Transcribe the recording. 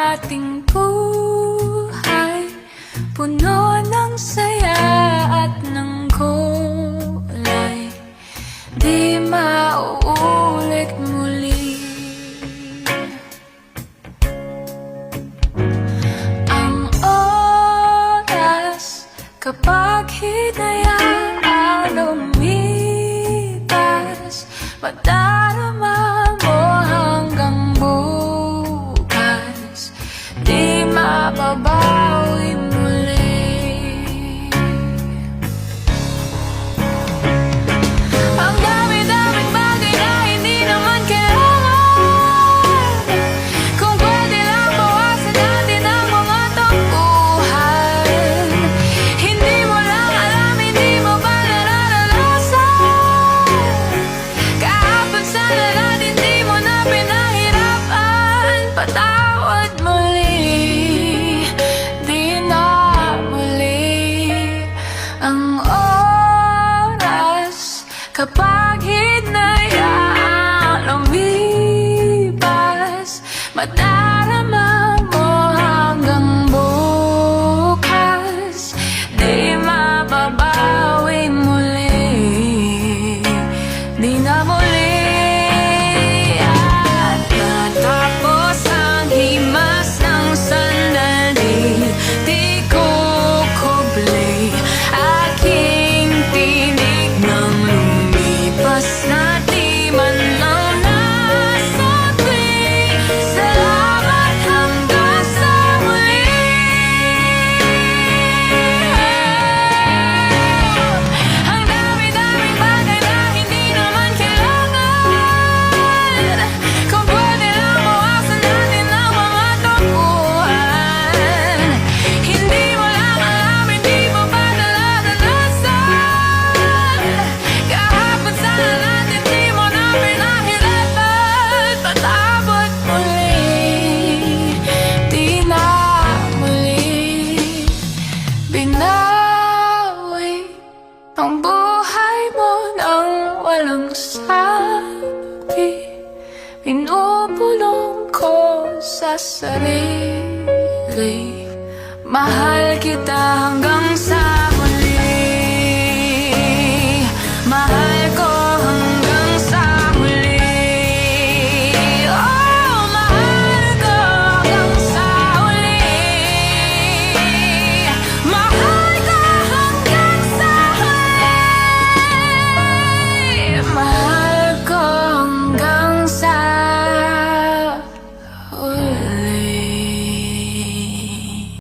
ating buhay, puno ng saya at ng kulay, di mauulit muli. Ang oras kapag hinayaan lumipas, madarama mo hanggang bukas, di mababawi muli. Ang dami-daming bagay na hindi naman kailangan, kung pwede lang bawasan natin ang mga tampuhan. Hindi mo lang alam, hindi mo ba nararanasan, kahapon sana natin di mo na pinahirapan. Patawad muli, di na muli. Ang oras kapag hinayaan lumipas, madarama mo hanggang bukas, di mababawi muli, di na muli. At natapos ang himas ng sandali, di kukubli aking tinig nang lumipas na di man lang nasabi. Salamat hanggang sa muli. Ang dami-daming bagay na hindi naman kailangan, kung pwede lang bawasan natin ang mga tampuhan. Hindi mo lang alam, hindi mo ba nararanasan, kahapon sana natin di mo na pinahirapan. Patawad muli, di na muli. Binawi ang buhay mo nang walang sabi, pinupulong ko sa sarili. Mahal kita hanggang sa